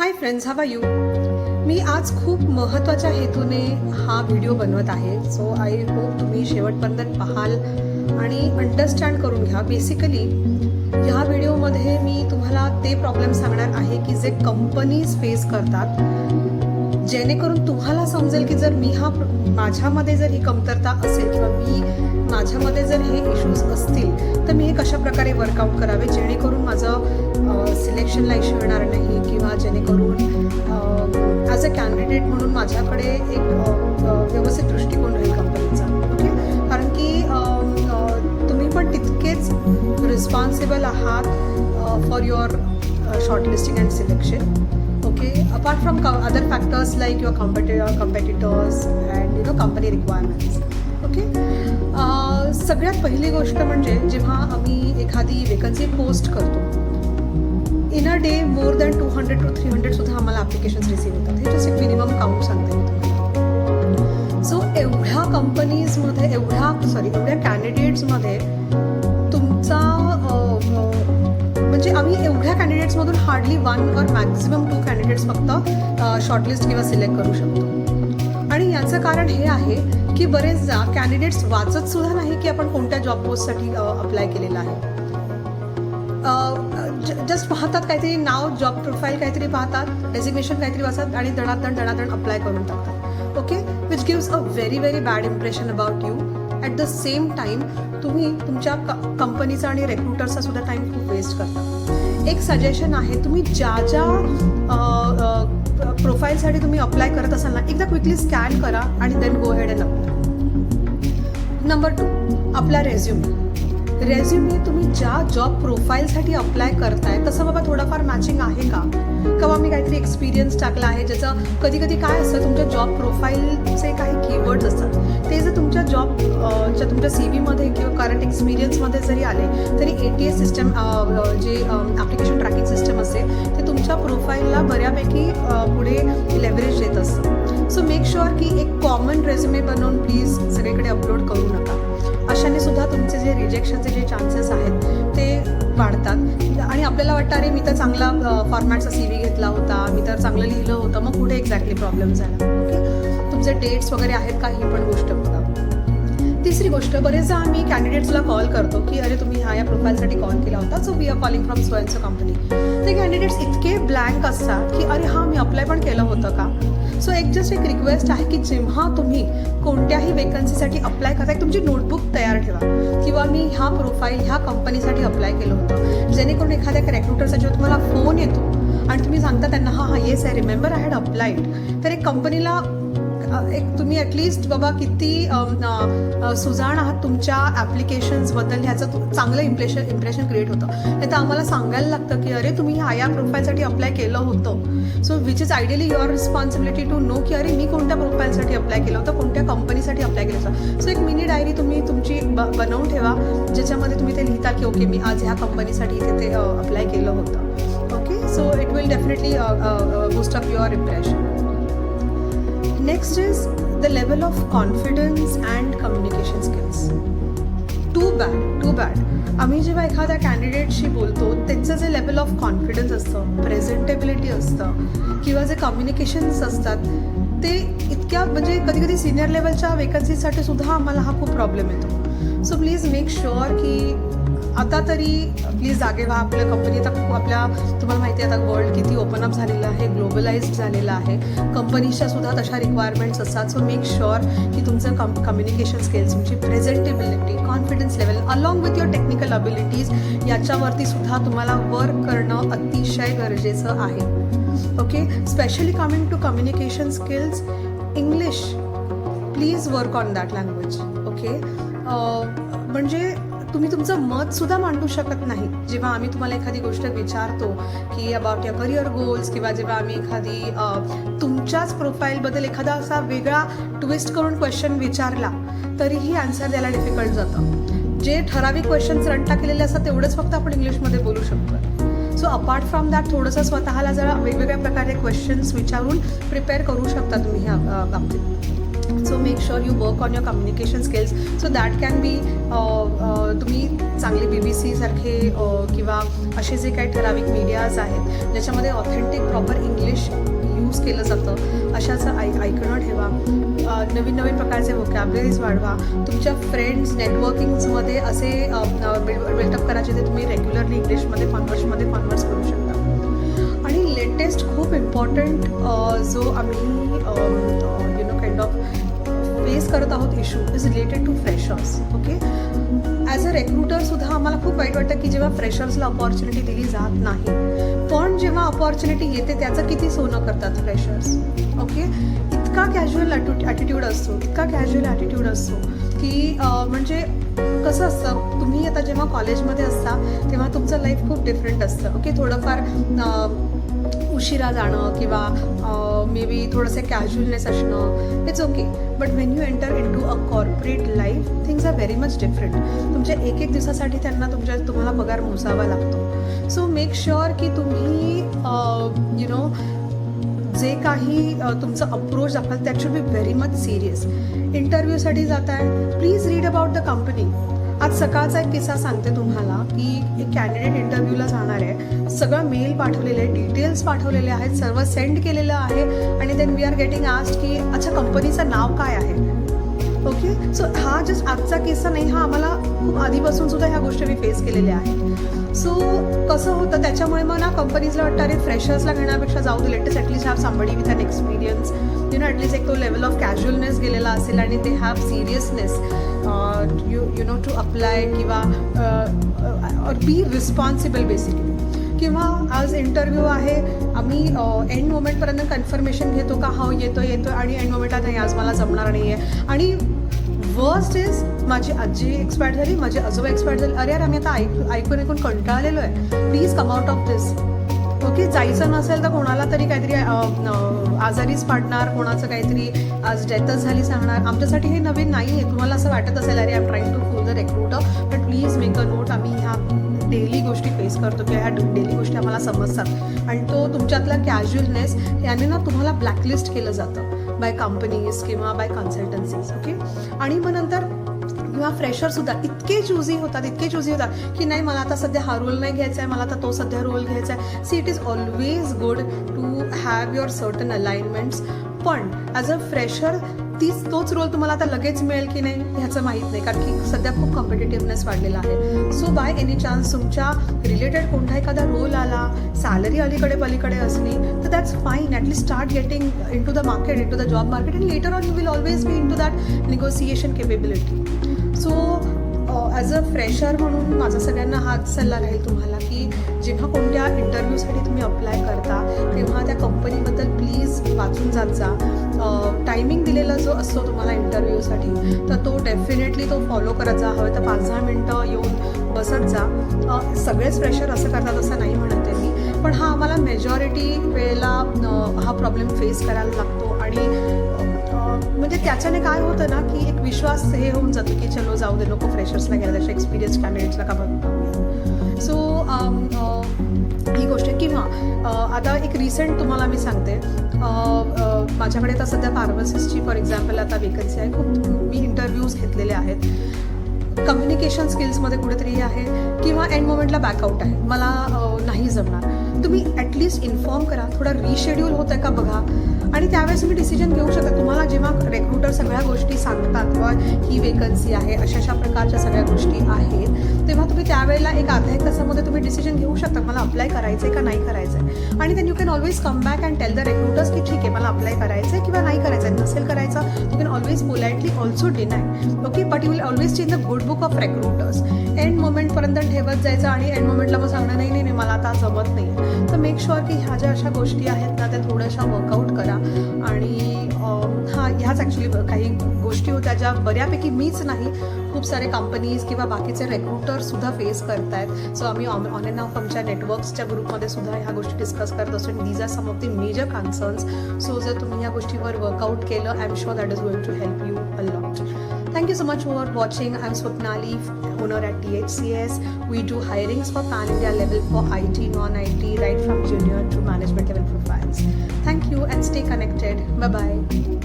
High friends, how are you? मी आज खूप महत्त्वाच्या हेतूने हा व्हिडिओ बनवत आहे. सो आय होप तुम्ही शेवटपर्यंत पाहाल आणि अंडरस्टँड करून घ्या. बेसिकली ह्या व्हिडिओमध्ये मी तुम्हाला ते प्रॉब्लेम सांगणार आहे की जे कंपनीज फेस करतात, जेणेकरून तुम्हाला समजेल की जर माझ्यामध्ये जर ही कमतरता असेल किंवा माझ्यामध्ये जर हे इश्यूज असतील तर मी हे कशा प्रकारे वर्कआउट करावे जेणेकरून माझं सिलेक्शनला इश्यू येणार नाही किंवा जेणेकरून ॲज अ कॅन्डिडेट म्हणून माझ्याकडे एक व्यवस्थित दृष्टिकोन राहील कंपनीचा. ओके, कारण की तुम्ही पण तितकेच रिस्पॉन्सिबल आहात for your shortlisting and selection. Okay, apart from other factors like your competitors and company requirements. Okay, सगळ्यात पहिली गोष्ट म्हणजे जेव्हा आम्ही एखादी वेकन्सी पोस्ट करतो, in a day more than 200 to 300 सुद्धा आम्हाला ॲप्लिकेशन्स रिसीव्ह होतात. हे जस्ट एक मिनिमम काउंट सांगते मी तुम्हाला. सो एवढ्या कंपनीजमध्ये एवढ्या कॅन्डिडेट्समध्ये तुमचा म्हणजे आम्ही एवढ्या कॅन्डिडेट्समधून हार्डली 1 और मॅक्झिमम 2 कॅन्डिडेट्स फक्त शॉर्टलिस्ट किंवा सिलेक्ट करू शकतो. आणि याचं कारण हे आहे की बरेचदा कॅन्डिडेट्स वाचत सुद्धा नाही की आपण कोणत्या जॉब पोस्टसाठी अप्लाय केलेला आहे. जस्ट पाहतात, काहीतरी नाव, जॉब प्रोफाईल काहीतरी पाहतात, डेझिग्नेशन काहीतरी वाचतात आणि दणादण अप्लाय करून टाकतात. Okay, which gives a very bad impression about you. At the same time तुम्ही तुमच्या कंपनीचा आणि रेक्रुटर्सचा सुद्धा टाईम खूप वेस्ट करता. एक सजेशन आहे, तुम्ही ज्या प्रोफाईलसाठी तुम्ही अप्लाय करत असाल ना, एकदा क्विकली स्कॅन करा आणि then go ahead and apply. Number 2, आपला रेझ्युमे तुम्ही ज्या जॉब प्रोफाईलसाठी अप्लाय करताय तसं बाबा थोडंफार मॅचिंग आहे का, किंवा मी काहीतरी एक्सपिरियन्स टाकला आहे ज्याचं कधी काय असतं, तुमच्या जॉब प्रोफाईलचे काही कीवर्ड्स असतात, ते जर तुमच्या तुमच्या सी व्हीमध्ये किंवा करंट एक्सपिरियन्समध्ये जरी आले तरी ATS सिस्टम जे ॲप्लिकेशन ट्रॅकिंग सिस्टम असते ते तुमच्या प्रोफाईलला बऱ्यापैकी पुढे लेव्हरेज देत असतं. सो मेक शुअर की एक कॉमन रेझ्युमे बनवून प्लीज सगळीकडे अपलोड करू नका. अशाने सुद्धा तुमचे जे रिजेक्शनचे जे चान्सेस आहेत ते वाढतात आणि आपल्याला वाटतं अरे मी तर चांगला फॉर्मॅटचा CV घेतला होता, मी तर चांगलं लिहिलं होतं, मग कुठे एक्झॅक्टली प्रॉब्लेम झाला. ओके, तुमचे डेट्स वगैरे आहेत का, ही पण गोष्ट बघा. तिसरी गोष्ट, बरेचदा आम्ही कॅन्डिडेट्सला कॉल करतो की अरे तुम्ही या प्रोफाईलसाठी कॉल केला होता, so we are calling from so and so company. ते कॅन्डिडेट्स इतके ब्लँक असतात की अरे हां, मी अप्लाय पण केलं होतं का. सो एक रिक्वेस्ट आहे की जेव्हा तुम्ही कोणत्याही वेकन्सीसाठी अप्लाय करताय तुमची नोटबुक तयार ठेवा किंवा मी ह्या कंपनीसाठी अप्लाय केलं होतं, जेणेकरून एखाद्या रेक्रुटरचा जेव्हा तुम्हाला फोन येतो आणि तुम्ही सांगता त्यांना हां yes I remember I had applied, तर एक कंपनीला तुम्ही ॲटलिस्ट बाबा किती सुजाण आहात तुमच्या ॲप्लिकेशन्सबद्दल ह्याचं चांगलं इम्प्रेशन क्रिएट होतं. नाही तर आम्हाला सांगायला लागतं की अरे तुम्ही या प्रोफाईलसाठी अप्लाय केलं होतं. So which is ideally your responsibility to know की अरे मी कोणत्या प्रोफाईलसाठी अप्लाय केलं होतं, कोणत्या कंपनीसाठी अप्लाय केलं होतं. सो एक मिनी डायरी तुम्ही तुमची बनवून ठेवा ज्याच्यामध्ये तुम्ही ते लिहिता की ओके मी आज ह्या कंपनीसाठी तिथे अप्लाय केलं होतं. Okay, so it will definitely boost up your impression. Next is the level of confidence and communication skills. Too bad. आम्ही जेव्हा एखाद्या कॅन्डिडेटशी बोलतो त्यांचं जे लेवल ऑफ कॉन्फिडन्स असतं, प्रेझेंटेबिलिटी असतं किंवा जे कम्युनिकेशन्स असतात ते इतक्या म्हणजे कधी सिनियर लेवलच्या वेकन्सीसाठी सुद्धा आम्हाला हा खूप प्रॉब्लेम येतो. सो प्लीज मेक शुअर की आता तरी प्लीज जागे व्हा. आपल्या कंपनी आता खूप तुम्हाला माहिती आहे आता वर्ल्ड किती ओपन अप झालेलं आहे, ग्लोबलाइज्ड झालेलं आहे, कंपनीच्या सुद्धा तशा रिक्वायरमेंट्स असतात. सो मेक शुअर की तुमचं कम्युनिकेशन स्किल्स, तुमची presentability, confidence level along with your technical abilities याच्यावरती सुद्धा तुम्हाला वर्क करणं अतिशय गरजेचं आहे. Okay, specially coming to communication skills, English, please work on that language. Okay, म्हणजे तुम्ही तुमचं मतसुद्धा मांडू शकत नाही जेव्हा आम्ही तुम्हाला एखादी गोष्ट विचारतो की अबाउट युअर करिअर गोल्स, किंवा जेव्हा आम्ही एखादी तुमच्याच प्रोफाईलबद्दल एखादा असा वेगळा ट्विस्ट करून क्वेश्चन विचारला तरीही आन्सर द्यायला डिफिकल्ट जातं. जे ठराविक क्वेश्चन्स रंटा केलेले असतात तेवढंच फक्त आपण इंग्लिशमध्ये बोलू शकतो. सो अपार्ट फ्रॉम दॅट थोडंसं स्वतःला जरा वेगवेगळ्या प्रकारे क्वेश्चन्स विचारून प्रिपेअर करू शकता तुम्ही ह्या बाबतीत. So make sure you work on your communication skills so that can be तुम्ही चांगले BBC सारखे किंवा असे जे काही ठराविक मीडियाज आहेत ज्याच्यामध्ये ऑथेंटिक प्रॉपर इंग्लिश यूज केलं जातं अशाचं ऐकणं ठेवा. नवीन नवीन प्रकारचे व्होकॅबलरीज वाढवा. तुमच्या फ्रेंड्स नेटवर्किंग्समध्ये असे बिल्डअप करायचे ते तुम्ही रेग्युलरली इंग्लिशमध्ये कॉन्वर्स करू शकता. आणि लेटेस्ट खूप इम्पॉर्टंट जो आम्ही काइंड ऑफ फेस करत आहोत issue is related to freshers. Okay, as a रेक्रुटरसुद्धा आम्हाला खूप वाईट वाटतं की जेव्हा फ्रेशर्सला अपॉर्च्युनिटी दिली जात नाही, पण जेव्हा अपॉर्च्युनिटी येते त्याचं किती सोनं करतात फ्रेशर्स. ओके, इतका कॅज्युअल ॲटिट्यूड असतो की म्हणजे कसं असतं, तुम्ही आता जेव्हा कॉलेजमध्ये असता तेव्हा तुमचं लाईफ खूप डिफरंट असतं. ओके, थोडंफार उशिरा जाणं किंवा मे बी थोडंसं कॅज्युअलनेस असणं it's okay, but when you enter into a corporate life things are very much different. तुमच्या एक दिवसासाठी तुम्हाला पगार मोजावा लागतो. सो मेक शुअर की तुम्ही जे काही तुमचं अप्रोच दाखवाल that should be very much serious. इंटरव्ह्यूसाठी जात आहे, please read about the company. आज सकाळचा एक किस्सा सांगते तुम्हाला की एक कॅन्डिडेट इंटरव्ह्यूला जाणार आहे, सगळं मेल पाठवलेले आहे, डिटेल्स पाठवलेले आहेत, सर्व सेंड केलेलं आहे आणि then we are getting asked की अच्छा कंपनीचं नाव काय आहे. ओके, सो हा जस्ट आजचा किस्सा नाही, हा आम्हाला खूप आधीपासून सुद्धा ह्या गोष्टी मी फेस केलेल्या आहेत. सो कसं होतं त्याच्यामुळे मग ना कंपनीजला वाटतं अरे फ्रेशर्सला घेण्यापेक्षा जाऊ दे, latest at least have somebody with an experience, at least एक तो लेवल ऑफ कॅज्युअलनेस गेलेला असेल आणि ते हॅव सिरियसनेस टू अप्लाय किंवा और बी रिस्पॉन्सिबल बेसिकली. किंवा आज इंटरव्ह्यू आहे, आम्ही एंड मोमेंटपर्यंत कन्फर्मेशन घेतो का हो येतो आणि एंड मोमेंटला नाही आज मला जमणार नाही आहे. आणि वर्स्ट इज माझी आजी एक्सपायर झाली, माझे आजोबा एक्सपायर झाले, अरे यार आम्ही आता ऐकून कंटाळलेलो आहे, please come out of this. Okay, जायचं नसेल तर कोणाला तरी काहीतरी आजारीच पाडणार, कोणाचं काहीतरी आज डेथच झाली सांगणार. आमच्यासाठी हे नवीन नाही आहे. तुम्हाला असं वाटत असेल अरे I am trying to fool the recruiter, but please make a note. आम्ही ह्या डेली गोष्टी फेस करतो किंवा ह्या डेली गोष्टी आम्हाला समजतात आणि तो तुमच्यातला कॅज्युअलनेस याने ना तुम्हाला ब्लॅकलिस्ट केलं जातं बाय कंपनीज किंवा बाय कन्सल्टन्सीज. ओके, आणि मग नंतर किंवा फ्रेशरसुद्धा इतके चूझी होतात की नाही मला आता सध्या हा रोल नाही घ्यायचा आहे, मला आता तो सध्या रोल घ्यायचा आहे. See it is always good to have your certain alignments, पण ॲज अ फ्रेशर तोच रोल तुम्हाला आता लगेच मिळेल की नाही ह्याचं माहीत नाही, कारण की सध्या खूप कॉम्पिटेटिव्हनेस वाढलेला आहे. सो बाय एनी चान्स तुमच्या रिलेटेड कोणता एखादा रोल आला, सॅलरी अलीकडे पलीकडे असली तर that's fine. At least start getting into the market, into the job market, and later on you will always be into that negotiation capability. So as a fresher म्हणून माझा सगळ्यांना हाच सल्ला राहील तुम्हाला की जेव्हा कोणत्या इंटरव्ह्यूसाठी तुम्ही अप्लाय करता तेव्हा त्या कंपनीबद्दल प्लीज वाचून जात जा. टायमिंग दिलेला जो असतो तुम्हाला इंटरव्ह्यूसाठी तर तो डेफिनेटली तो फॉलो करत जा. हवे तर 5-10 मिनटं येऊन बसत जा. सगळेच फ्रेशर असं करतात असं नाही म्हणते मी, पण हा आम्हाला मेजॉरिटी वेळेला हा प्रॉब्लेम फेस करायला लागतो. आणि म्हणजे त्याच्याने काय होतं ना की एक विश्वास हे होऊन जातो की चलो जाऊ दे, नको फ्रेशर्सला घ्यायला, त्याच्या एक्सपिरियन्स कॅन्डिडेट्सला का बघूया. सो ही गोष्ट. किंवा आता एक रिसेंट तुम्हाला मी सांगते, माझ्याकडे तर सध्या फार्मसिस्टची फॉर एक्झाम्पल आता वेकन्सी आहे. खूप मी इंटरव्ह्यूज घेतलेले आहेत. कम्युनिकेशन स्किल्समध्ये कुठेतरी आहे किंवा एंड मोमेंटला बॅकआउट आहे, मला नाही जमणार. तुम्ही ॲटलिस्ट इन्फॉर्म करा, थोडा रिशेड्यूल होतं आहे का बघा, आणि त्यावेळेस तुम्ही डिसिजन घेऊ शकता. तुम्हाला जेव्हा रेक्रुटर सगळ्या गोष्टी सांगतात किंवा ही वेकन्सी आहे, अशा प्रकारच्या सगळ्या गोष्टी आहेत, तेव्हा तुम्ही त्यावेळेला एक अर्धा एक तासामध्ये तुम्ही डिसिजन घेऊ शकता मला अप्लाय करायचं आहे का नाही करायचं आहे. आणि then you can always come back and tell the recruiters की ठीक आहे मला अप्लाय करायचं आहे किंवा नाही करायचं आहे. नसेल करायचं you can always politely also deny. Okay, but you will always change the good book of recruiters. End मोमेंटपर्यंत ठेवत जायचं आणि एंड मोमेंटला मग सांगणं नाही मला आता जमत नाही. तर मेक शुअर की ह्या ज्या अशा गोष्टी आहेत ना त्या थोड्याशा वर्कआउट करा. आणि ह्याच ॲक्च्युली काही गोष्टी होत्या ज्या बऱ्यापैकी मीच नाही, खूप सारे कंपनीज किंवा बाकीचे रेक्रुटर्ससुद्धा फेस करत आहेत. सो आम्ही ऑन अँड ऑफ आमच्या नेटवर्क्सच्या ग्रुपमध्ये सुद्धा ह्या गोष्टी डिस्कस करत असतो. आणि these are some of the major concerns. सो जर तुम्ही या गोष्टीवर वर्कआउट केलं, I am sure that is going to help you a lot. Thank you so much for watching. I'm Swapnali, owner at THCS. We do hirings for pan-India level for IT, non-IT, right from junior to management level profiles. Thank you and stay connected. Bye-bye.